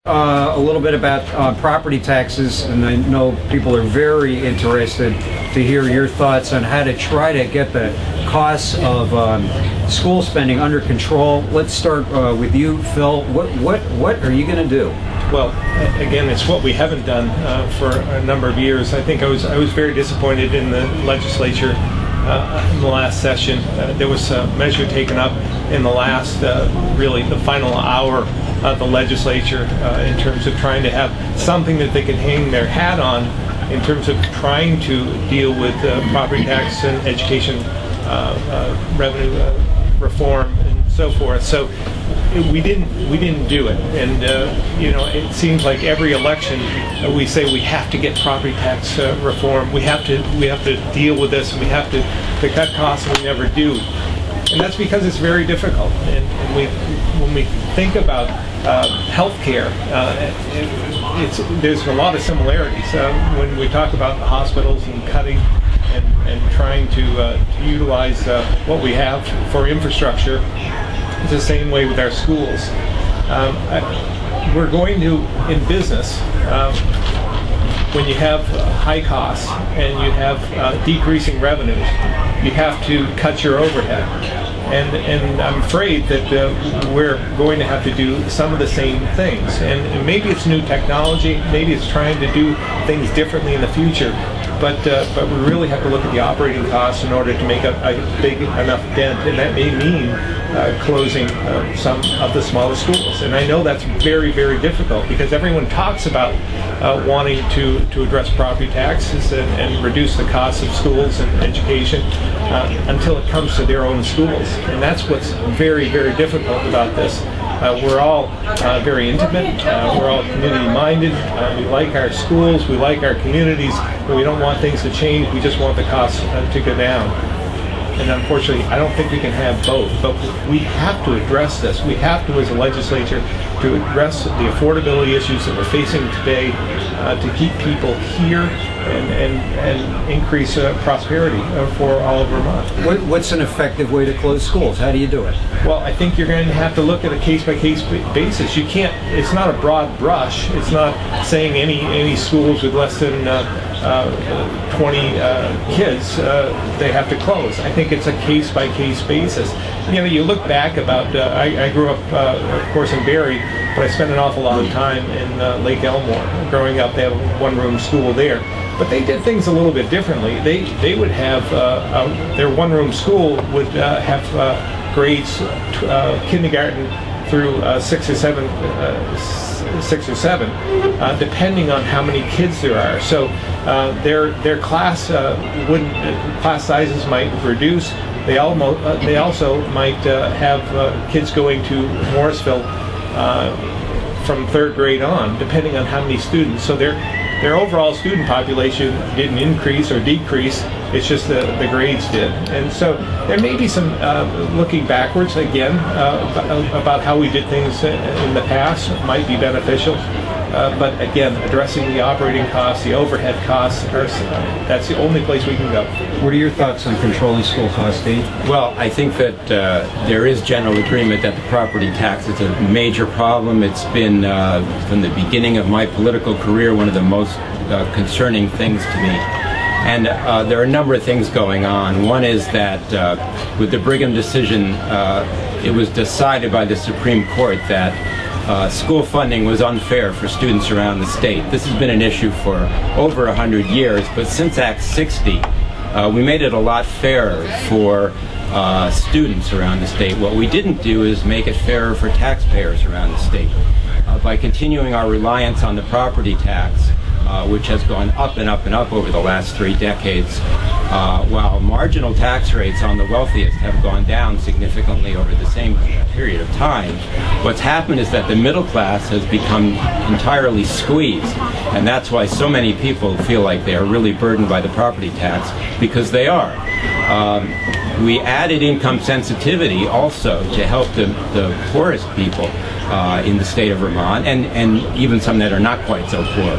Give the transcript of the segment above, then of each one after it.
A little bit about property taxes, and I know people are very interested to hear your thoughts on how to try to get the costs of school spending under control. Let's start with you, Phil. What are you going to do? Well, again, it's what we haven't done for a number of years. I think I was very disappointed in the legislature in the last session. There was a measure taken up in the last, really the final hour of the legislature in terms of trying to have something that they could hang their hat on in terms of trying to deal with property tax and education revenue reform and so forth. So we didn't do it, and you know, it seems like every election we say we have to get property tax reform. We have to deal with this, and we have to cut costs, and we never do. And that's because it's very difficult. And when we think about health care, there's a lot of similarities. When we talk about the hospitals and cutting and trying to utilize what we have for infrastructure, it's the same way with our schools. We're going to, in business, when you have high costs and you have decreasing revenues, you have to cut your overhead. And I'm afraid that we're going to have to do some of the same things. And maybe it's new technology, maybe it's trying to do things differently in the future. But we really have to look at the operating costs in order to make a big enough dent, and that may mean closing some of the smaller schools. And I know that's very, very difficult because everyone talks about wanting to address property taxes and reduce the costs of schools and education until it comes to their own schools. And that's what's very, very difficult about this. We're all very intimate, we're all community-minded, we like our schools, we like our communities, but we don't want things to change, we just want the costs to go down. And unfortunately, I don't think we can have both, but we have to address this. We have to, as a legislature, to address the affordability issues that we're facing today to keep people here and increase prosperity for all of Vermont. What's an effective way to close schools? How do you do it? Well, I think you're going to have to look at a case-by-case basis. You can't, it's not a broad brush. It's not saying any schools with less than 20 kids, they have to close. I think it's a case-by-case basis. You know, you look back about, I grew up, of course, in Barrie, but I spent an awful lot of time in Lake Elmore. Growing up, they have a one-room school there. But they did things a little bit differently. They would have, their one-room school would have grades kindergarten through 6 or 7, depending on how many kids there are. So their class class sizes might reduce. They also might have kids going to Morrisville from 3rd grade on, depending on how many students. So their overall student population didn't increase or decrease. It's just the grades did. And so there may be some looking backwards again about how we did things in the past might be beneficial. But again, addressing the operating costs, the overhead costs, that's the only place we can go. What are your thoughts on controlling school costs, Steve? Well, I think that there is general agreement that the property tax is a major problem. It's been, from the beginning of my political career, one of the most concerning things to me. And there are a number of things going on. One is that with the Brigham decision, it was decided by the Supreme Court that school funding was unfair for students around the state. This has been an issue for over 100 years, but since Act 60, we made it a lot fairer for students around the state. What we didn't do is make it fairer for taxpayers around the state. By continuing our reliance on the property tax, which has gone up and up and up over the last 3 decades, while marginal tax rates on the wealthiest have gone down significantly over the same period of time. What's happened is that the middle class has become entirely squeezed, and that's why so many people feel like they are really burdened by the property tax, because they are. We added income sensitivity also to help the poorest people in the state of Vermont, and even some that are not quite so poor.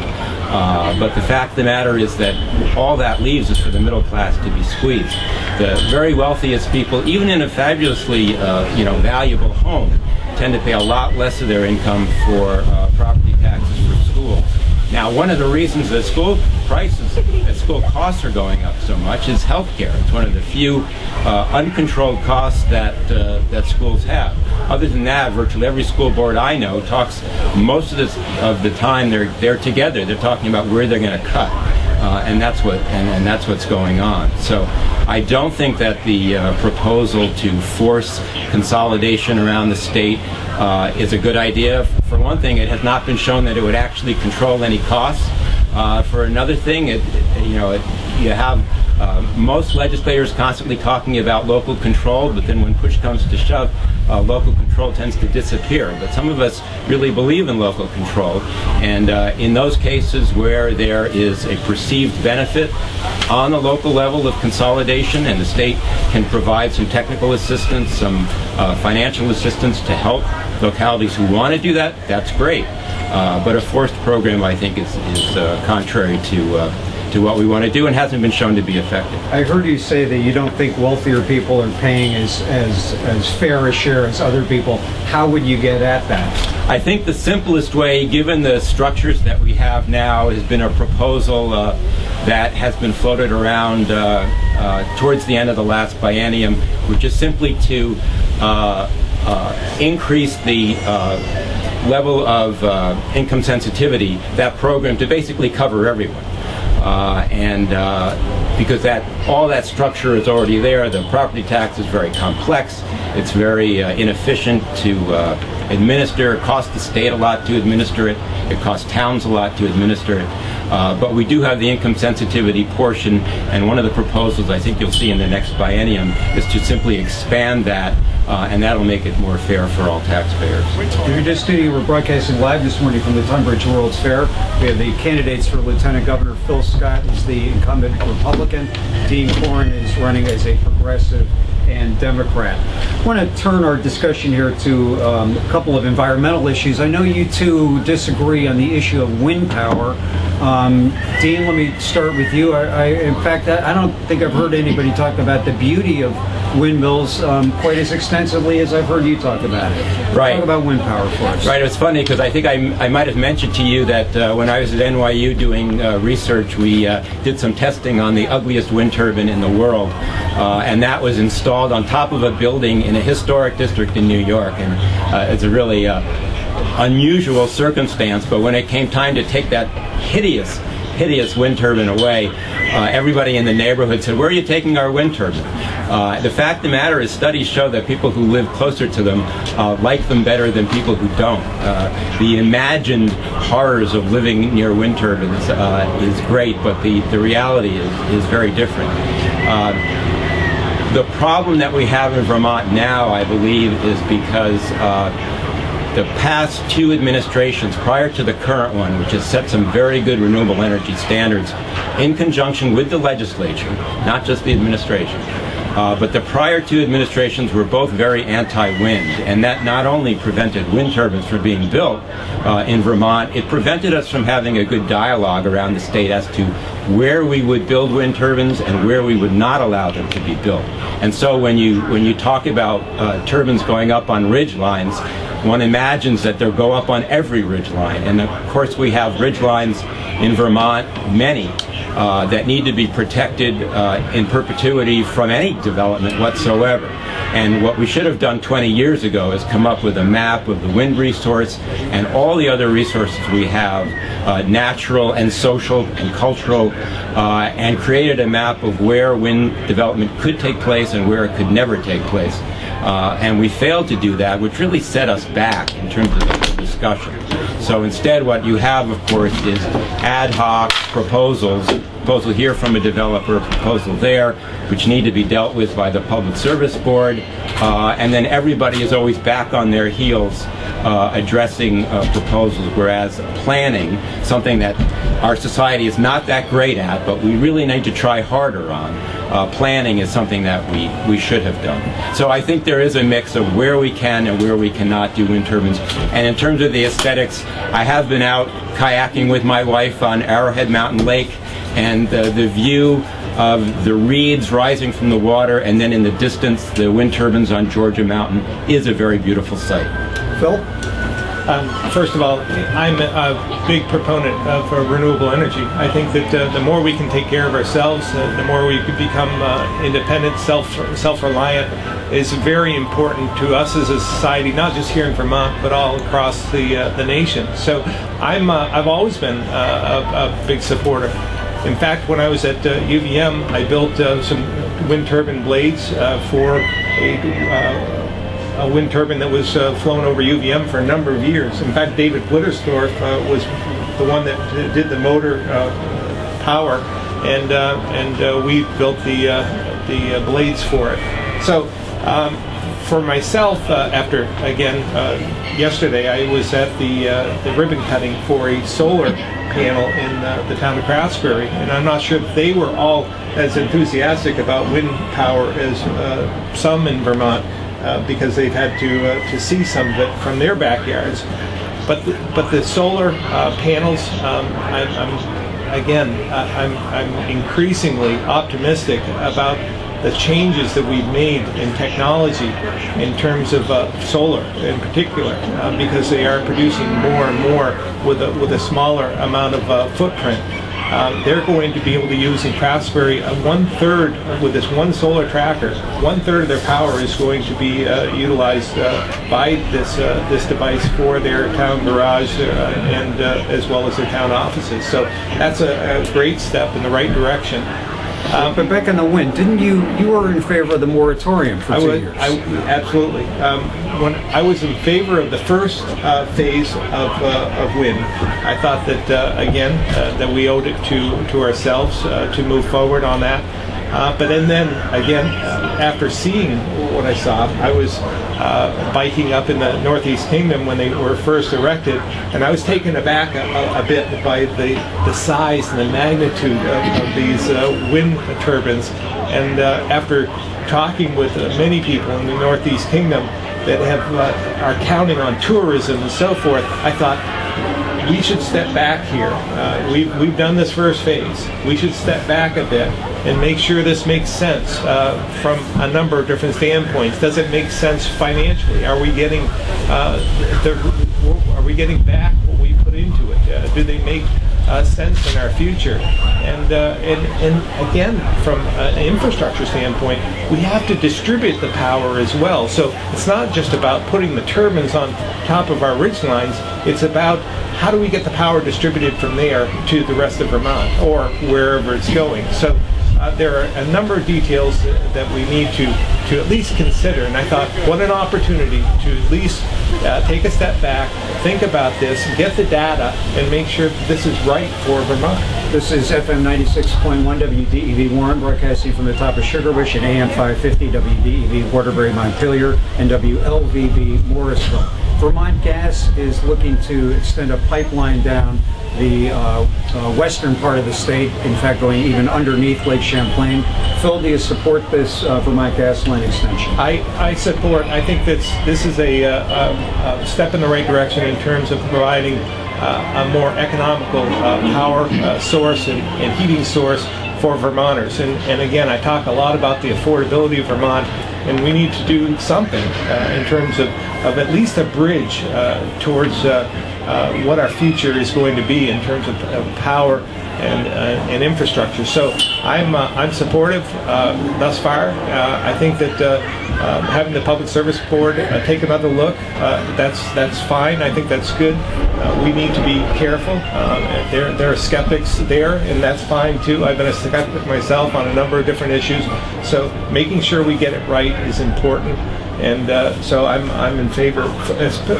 But the fact of the matter is that all that leaves is for the middle class to be squeezed. The very wealthiest people, even in a fabulously valuable home, tend to pay a lot less of their income for property taxes for schools. Now, one of the reasons that school costs are going up so much is healthcare. It's one of the few uncontrolled costs that schools have. Other than that, virtually every school board I know talks most of the time they're together. They're talking about where they're going to cut, and that's what's going on. So I don't think that the proposal to force consolidation around the state is a good idea. For one thing, it has not been shown that it would actually control any costs. For another thing, you have most legislators constantly talking about local control, but then when push comes to shove, local control tends to disappear. But some of us really believe in local control, and in those cases where there is a perceived benefit on the local level of consolidation, and the state can provide some technical assistance, some financial assistance to help localities who want to do that, that's great. But a forced program, I think, is contrary to what we want to do and hasn't been shown to be effective. I heard you say that you don't think wealthier people are paying as fair a share as other people. How would you get at that? I think the simplest way, given the structures that we have now, has been a proposal that has been floated around towards the end of the last biennium, which is simply to increase the level of income sensitivity, that program, to basically cover everyone. Because all that structure is already there. The property tax is very complex. It's very inefficient to administer. It costs the state a lot to administer it. It costs towns a lot to administer it. But we do have the income sensitivity portion, and one of the proposals I think you'll see in the next biennium is to simply expand that, and that'll make it more fair for all taxpayers. If you're just tuning in, we're broadcasting live this morning from the Tunbridge World's Fair. We have the candidates for Lieutenant Governor. Phil Scott is the incumbent Republican. Dean Corren is running as a progressive and Democrat. I want to turn our discussion here to a couple of environmental issues. I know you two disagree on the issue of wind power. Dean, let me start with you. In fact, I don't think I've heard anybody talk about the beauty of windmills quite as extensively as I've heard you talk about it. Right. Talk about wind power for us. Right. It's funny because I think I might have mentioned to you that when I was at NYU doing research, we did some testing on the ugliest wind turbine in the world, and that was installed on top of a building in a historic district in New York, and it's a really unusual circumstance. But when it came time to take that hideous wind turbine away, everybody in the neighborhood said, "Where are you taking our wind turbine?" The fact of the matter is, studies show that people who live closer to them like them better than people who don't. The imagined horrors of living near wind turbines is great, but the reality is very different. The problem that we have in Vermont now, I believe, is because the past two administrations prior to the current one, which has set some very good renewable energy standards in conjunction with the legislature, not just the administration, but the prior two administrations were both very anti-wind, and that not only prevented wind turbines from being built in Vermont, it prevented us from having a good dialogue around the state as to where we would build wind turbines and where we would not allow them to be built. And so when you talk about turbines going up on ridge lines, one imagines that they'll go up on every ridge line. And of course we have ridge lines in Vermont, many, that need to be protected in perpetuity from any development whatsoever. And what we should have done 20 years ago is come up with a map of the wind resource and all the other resources we have, natural and social and cultural, and created a map of where wind development could take place and where it could never take place. And we failed to do that, which really set us back in terms of the discussion. So instead what you have, of course, is ad hoc proposals, proposal here from a developer, a proposal there, which need to be dealt with by the Public Service Board, and then everybody is always back on their heels addressing proposals, whereas planning, something that our society is not that great at, but we really need to try harder on, planning is something that we should have done. So I think there is a mix of where we can and where we cannot do wind turbines. And in terms of the aesthetics, I have been out kayaking with my wife on Arrowhead Mountain Lake, and the view of the reeds rising from the water and then in the distance the wind turbines on Georgia Mountain is a very beautiful sight. Phil? First of all, I'm a big proponent of renewable energy. I think that the more we can take care of ourselves, the more we can become independent, self-reliant, is very important to us as a society, not just here in Vermont, but all across the nation. So I've always been a big supporter. In fact, when I was at UVM, I built some wind turbine blades for a wind turbine that was flown over UVM for a number of years. In fact, David Blittersdorf was the one that did the motor power, and we built the blades for it. So for myself, after again yesterday, I was at the ribbon cutting for a solar panel in the town of Craftsbury, and I'm not sure if they were all as enthusiastic about wind power as some in Vermont. Because they've had to see some of it from their backyards, but the solar panels, I'm increasingly optimistic about the changes that we've made in technology in terms of solar in particular, because they are producing more and more with a smaller amount of footprint. They're going to be able to use in Craftsbury one-third with this one solar tracker. One-third of their power is going to be utilized by this device for their town garage and as well as their town offices. So that's a great step in the right direction. But back on the wind, didn't you were in favor of the moratorium for 2 years? Absolutely. When I was in favor of the first phase of wind, I thought that again that we owed it to ourselves to move forward on that. But then again, after seeing what I saw, I was biking up in the Northeast Kingdom when they were first erected, and I was taken aback a bit by the size and the magnitude of these wind turbines. And after talking with many people in the Northeast Kingdom that are counting on tourism and so forth, I thought, we should step back here. We've done this first phase. We should step back a bit and make sure this makes sense from a number of different standpoints. Does it make sense financially? Are we getting back what we put into it? Do they make sense in our future? And again, from an infrastructure standpoint, we have to distribute the power as well. So it's not just about putting the turbines on top of our ridge lines. It's about how do we get the power distributed from there to the rest of Vermont or wherever it's going. So there are a number of details that we need to at least consider, and I thought, what an opportunity to at least take a step back, think about this, get the data, and make sure that this is right for Vermont. This is FM 96.1 WDEV Warren, broadcasting from the top of Sugarbush, and AM 550 WDEV Waterbury Montpelier, and WLVB Morrisville. Vermont Gas is looking to extend a pipeline down the western part of the state, in fact going even underneath Lake Champlain. Phil, do you support this Vermont Gas line extension? I support. I think this is a step in the right direction in terms of providing a more economical power source and heating source for Vermonters. And again, I talk a lot about the affordability of Vermont, and we need to do something in terms of at least a bridge towards what our future is going to be in terms of power and infrastructure. So I'm supportive thus far. I think that having the Public Service Board take another look, that's fine. I think that's good. We need to be careful. There are skeptics there, and that's fine too. I've been a skeptic myself on a number of different issues. So making sure we get it right is important. And so I'm in favor,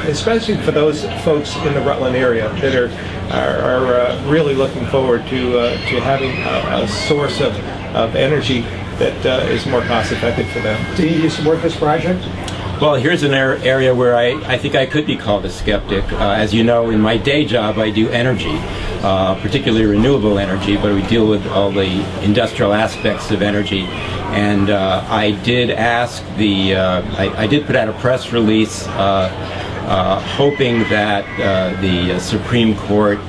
especially for those folks in the Rutland area that are really looking forward to having a source of energy that is more cost effective for them. Do you support this project? Well, here's an area where I think I could be called a skeptic. As you know, in my day job, I do energy, particularly renewable energy, but we deal with all the industrial aspects of energy. And I did ask I did put out a press release hoping that the Supreme Court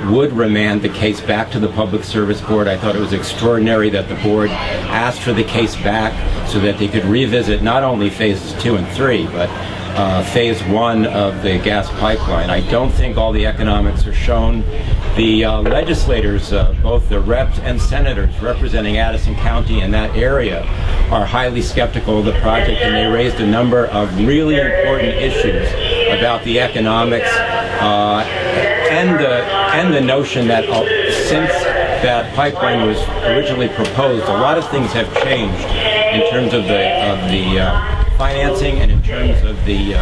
would remand the case back to the Public Service Board. I thought it was extraordinary that the board asked for the case back so that they could revisit not only phases 2 and 3, but phase one of the gas pipeline. I don't think all the economics are shown. The legislators, both the reps and senators representing Addison County and that area, are highly skeptical of the project, and they raised a number of really important issues about the economics and the notion that since that pipeline was originally proposed, a lot of things have changed in terms of the financing and in terms of the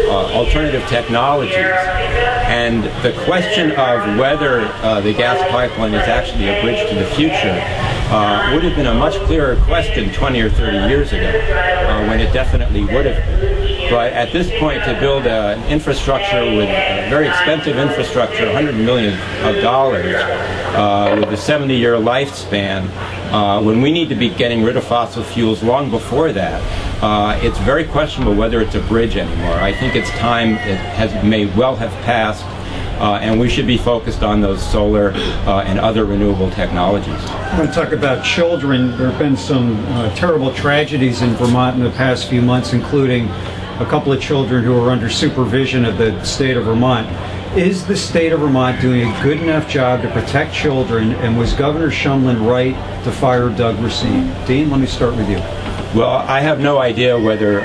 alternative technologies. And the question of whether the gas pipeline is actually a bridge to the future would have been a much clearer question 20 or 30 years ago, when it definitely would have been. But at this point, to build an infrastructure with very expensive infrastructure, $100 million with a 70-year lifespan, when we need to be getting rid of fossil fuels long before that, it's very questionable whether it's a bridge anymore. I think its time may well have passed, and we should be focused on those solar and other renewable technologies. I want to talk about children. There have been some terrible tragedies in Vermont in the past few months, including a couple of children who are under supervision of the state of Vermont. Is the state of Vermont doing a good enough job to protect children, and was Governor Shumlin right to fire Doug Racine? Dean, let me start with you. Well, I have no idea whether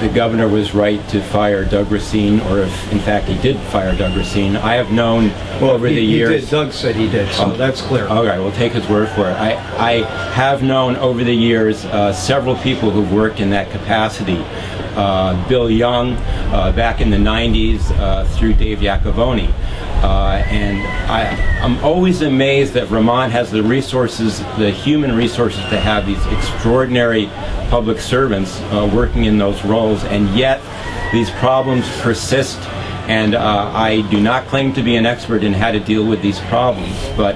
the governor was right to fire Doug Racine, or if, in fact, he did fire Doug Racine. I have known over the years... He did. Doug said he did, so that's clear. Okay, we'll take his word for it. I have known over the years several people who've worked in that capacity. Bill Young, back in the 90s, through Dave Iacovone. And I'm always amazed that Vermont has the resources, the human resources, to have these extraordinary public servants working in those roles, and yet these problems persist. And I do not claim to be an expert in how to deal with these problems, but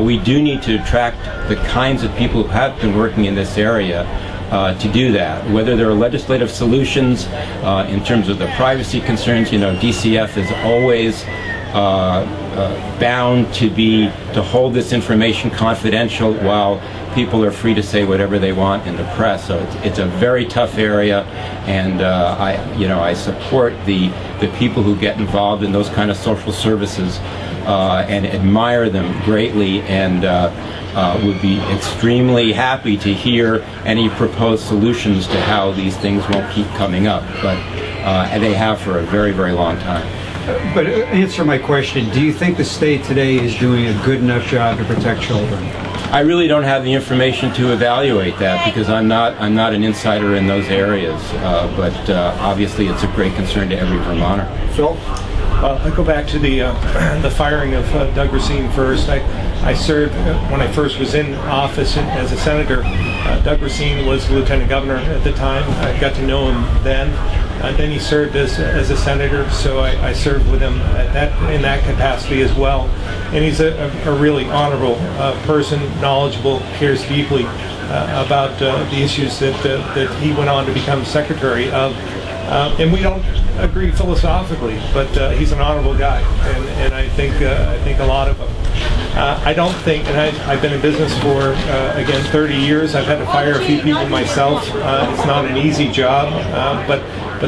we do need to attract the kinds of people who have been working in this area to do that. Whether there are legislative solutions in terms of the privacy concerns, you know, DCF is always bound to hold this information confidential while people are free to say whatever they want in the press. So it's a very tough area, and I support the people who get involved in those kind of social services and admire them greatly, and would be extremely happy to hear any proposed solutions to how these things won't keep coming up. But they have for a very, very long time. But answer my question. Do you think the state today is doing a good enough job to protect children? I really don't have the information to evaluate that, because I'm not an insider in those areas. But obviously, it's a great concern to every Vermonter. Phil? I go back to the firing of Doug Racine first. I served, when I first was in office as a senator, Doug Racine was lieutenant governor at the time. I got to know him then. Then he served as a senator, so I served with him in that capacity as well. And he's a really honorable person, knowledgeable, cares deeply about the issues that he went on to become secretary of. And we don't agree philosophically, but he's an honorable guy, and I think a lot of them. I don't think, and I've been in business for again 30 years. I've had to fire a few people myself. It's not an easy job, but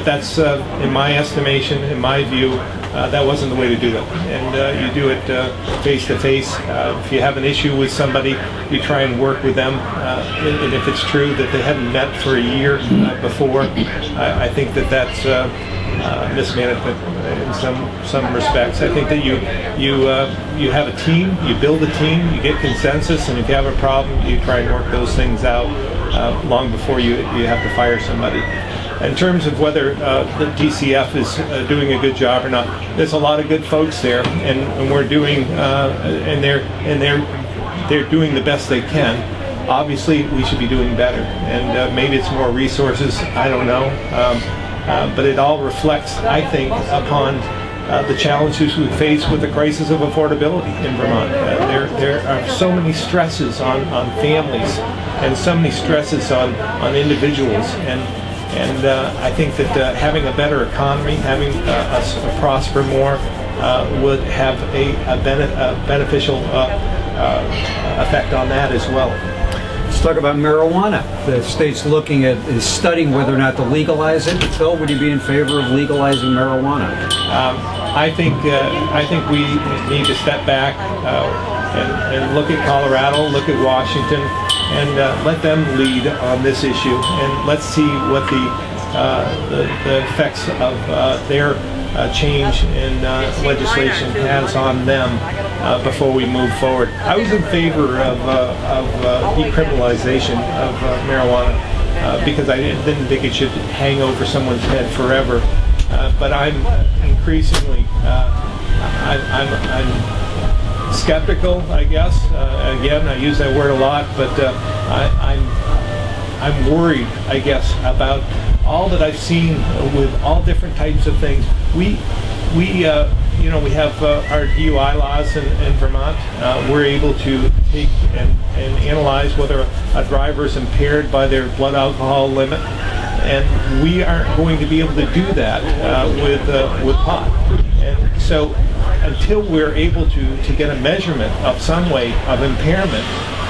that's in my estimation, in my view, that wasn't the way to do it. And you do it face to face. If you have an issue with somebody, you try and work with them. And if it's true that they hadn't met for a year before, I think that's mismanagement in some respects. I think that you have a team, you build a team, you get consensus, and if you have a problem, you try and work those things out long before you have to fire somebody. In terms of whether the DCF is doing a good job or not, there's a lot of good folks there, and we're doing and they're doing the best they can. Obviously, we should be doing better, and maybe it's more resources. I don't know, but it all reflects, I think, upon the challenges we face with the crisis of affordability in Vermont. There are so many stresses on families, and so many stresses on individuals, and I think that having a better economy, having us prosper more, would have a beneficial effect on that as well. Let's talk about marijuana. The state's is studying whether or not to legalize it. Phil, would you be in favor of legalizing marijuana? I think we need to step back and look at Colorado, look at Washington, and let them lead on this issue. And let's see what the effects of their change in legislation has on them before we move forward. I was in favor of decriminalization of marijuana because I didn't think it should hang over someone's head forever. But I'm increasingly, I'm skeptical, I guess. Again, I use that word a lot, but I'm worried, I guess, about all that I've seen with all different types of things. We have our DUI laws in Vermont. We're able to take and analyze whether a driver is impaired by their blood alcohol limit, and we aren't going to be able to do that with pot. And so, until we're able to get a measurement of some way of impairment,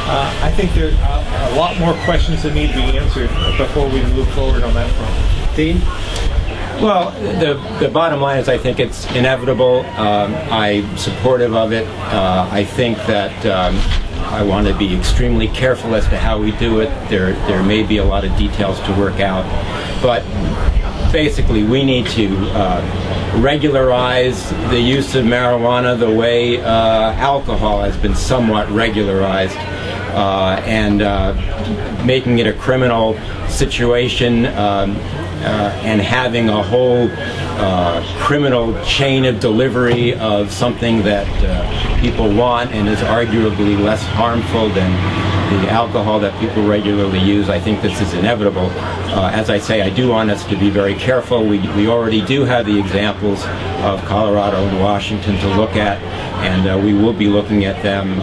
I think there's a lot more questions that need to be answered before we move forward on that front. Dean? Well, the bottom line is I think it's inevitable. I'm supportive of it. I think that I want to be extremely careful as to how we do it. There may be a lot of details to work out. But basically, we need to regularize the use of marijuana the way alcohol has been somewhat regularized, and making it a criminal situation, and having a whole criminal chain of delivery of something that people want and is arguably less harmful than the alcohol that people regularly use. I think this is inevitable. As I say, I do want us to be very careful. We already do have the examples of Colorado and Washington to look at, and we will be looking at them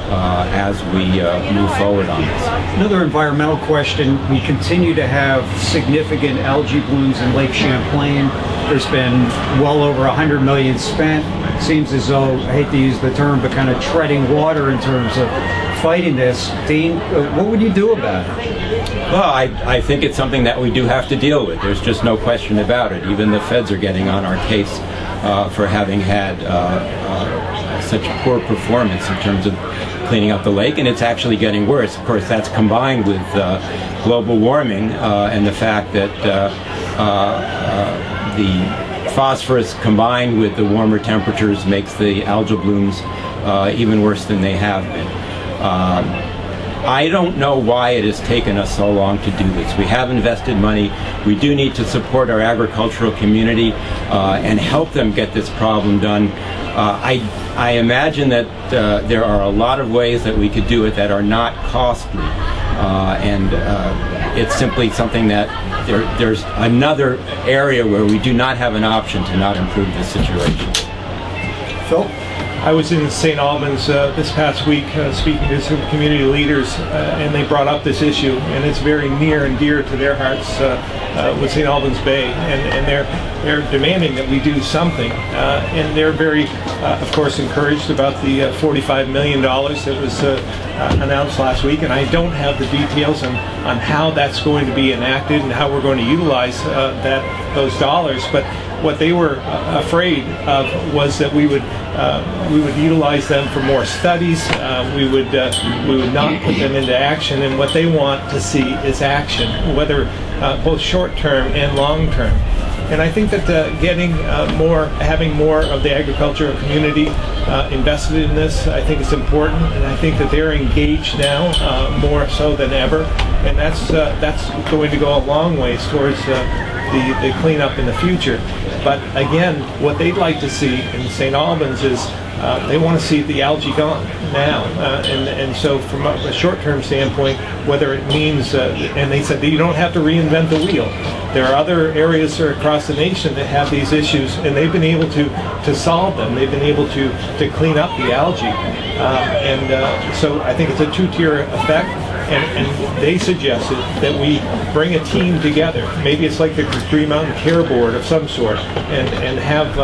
as we move forward on this. Another environmental question. We continue to have significant algae blooms in Lake Champlain. There's been well over $100 million spent. Seems as though, I hate to use the term, but kind of treading water in terms of fighting this. Dean, what would you do about it? Well, I think it's something that we do have to deal with. There's just no question about it. Even the feds are getting on our case for having had such poor performance in terms of cleaning up the lake, and it's actually getting worse. Of course, that's combined with global warming and the fact that the phosphorus combined with the warmer temperatures makes the algal blooms even worse than they have been. I don't know why it has taken us so long to do this. We have invested money. We do need to support our agricultural community and help them get this problem done. I imagine that there are a lot of ways that we could do it that are not costly, and it's simply something that there's another area where we do not have an option to not improve this situation. Phil? I was in St. Albans this past week speaking to some community leaders, and they brought up this issue, and it's very near and dear to their hearts with St. Albans Bay, and they're demanding that we do something, and they're very, of course, encouraged about the $45 million that was announced last week, and I don't have the details on how that's going to be enacted and how we're going to utilize those dollars, but what they were afraid of was that we would utilize them for more studies. We would not put them into action, and what they want to see is action, whether both short term and long term. And I think that having more of the agricultural community invested in this, I think is important, and I think that they're engaged now more so than ever, and that's going to go a long ways towards the cleanup in the future. But again, what they'd like to see in St. Albans is they want to see the algae gone now, and so from a short-term standpoint, whether it means, and they said that you don't have to reinvent the wheel. There are other areas across the nation that have these issues, and they've been able to solve them. They've been able to clean up the algae, and so I think it's a two-tier effect. and they suggested that we bring a team together. Maybe it's like the Green Mountain Care Board of some sort, and have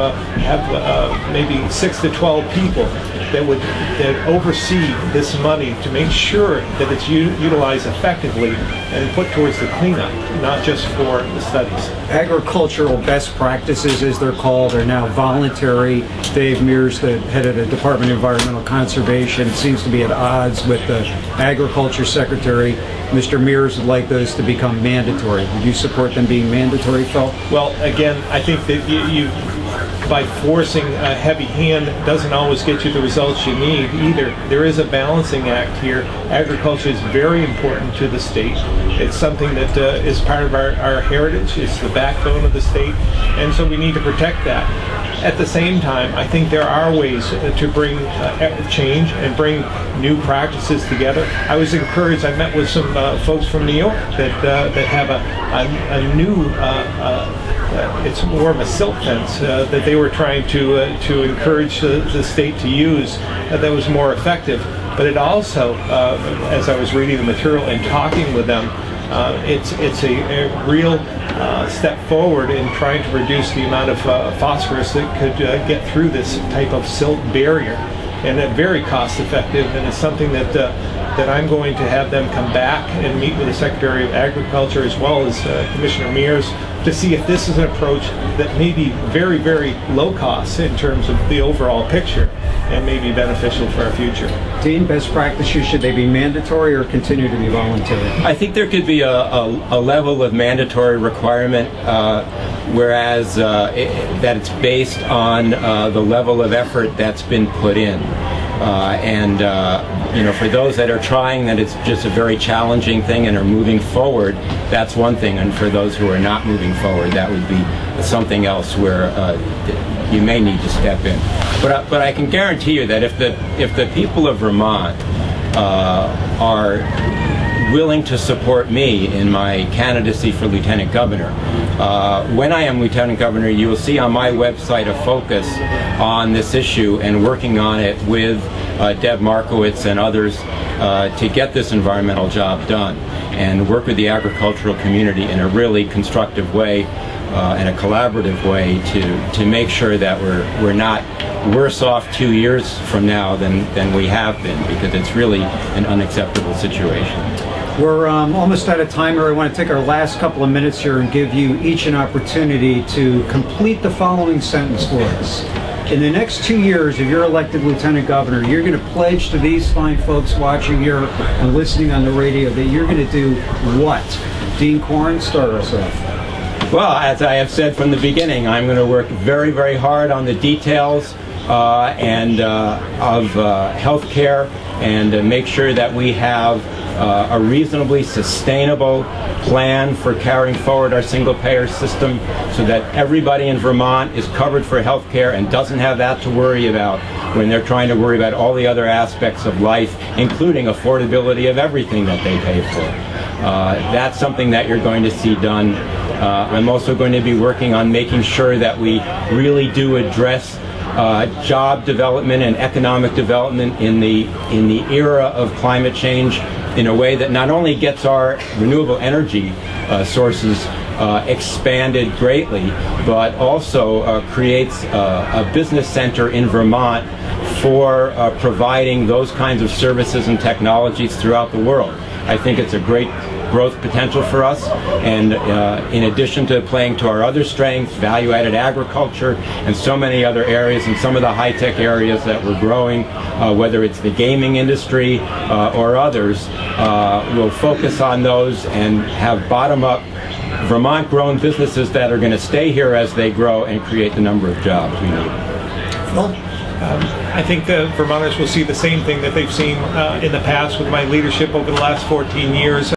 maybe 6 to 12 people that oversee this money to make sure that it's utilized effectively and put towards the cleanup, not just for the studies. Agricultural best practices, as they're called, are now voluntary. Dave Mears, the head of the Department of Environmental Conservation, seems to be at odds with the Agriculture Secretary. Mr. Mears would like those to become mandatory. Would you support them being mandatory, Phil? Well, again, I think that you by forcing a heavy hand doesn't always get you the results you need either. There is a balancing act here. Agriculture is very important to the state. It's something that is part of our heritage. It's the backbone of the state, and so we need to protect that. At the same time, I think there are ways to bring change and bring new practices together. I was encouraged. I met with some folks from New York that have a new it's more of a silt fence that they were trying to encourage the state to use that was more effective. But it also, as I was reading the material and talking with them, it's a real step forward in trying to reduce the amount of phosphorus that could get through this type of silt barrier. And very cost effective, and it's something that I'm going to have them come back and meet with the Secretary of Agriculture as well as Commissioner Mears to see if this is an approach that may be very, very low cost in terms of the overall picture and may be beneficial for our future. Dean, best practices, should they be mandatory or continue to be voluntary? I think there could be a level of mandatory requirement, whereas that it's based on the level of effort that's been put in. You know, for those that are trying, that it's just a very challenging thing and are moving forward, that's one thing. And for those who are not moving forward, that would be something else where you may need to step in. But I can guarantee you that if the people of Vermont are willing to support me in my candidacy for Lieutenant Governor, when I am Lieutenant Governor, you will see on my website a focus on this issue and working on it with Deb Markowitz and others to get this environmental job done and work with the agricultural community in a really constructive way and a collaborative way to make sure that we're not worse off 2 years from now than we have been, because it's really an unacceptable situation. We're almost out of time here. I want to take our last couple of minutes here and give you each an opportunity to complete the following sentence for us. In the next 2 years, if you're elected Lieutenant Governor, you're going to pledge to these fine folks watching here and listening on the radio that you're going to do what? Dean Corren, start us off. Well, as I have said from the beginning, I'm going to work very, very hard on the details of health care and make sure that we have a reasonably sustainable plan for carrying forward our single-payer system so that everybody in Vermont is covered for health care and doesn't have that to worry about when they're trying to worry about all the other aspects of life, including affordability of everything that they pay for. That's something that you're going to see done. I'm also going to be working on making sure that we really do address job development and economic development in the era of climate change in a way that not only gets our renewable energy sources expanded greatly, but also creates a business center in Vermont for providing those kinds of services and technologies throughout the world. I think it's a great growth potential for us, and in addition to playing to our other strengths, value-added agriculture and so many other areas, and some of the high-tech areas that we're growing, whether it's the gaming industry or others, we'll focus on those and have bottom-up Vermont-grown businesses that are going to stay here as they grow and create the number of jobs we need. Well, I think the Vermonters will see the same thing that they've seen in the past with my leadership over the last 14 years.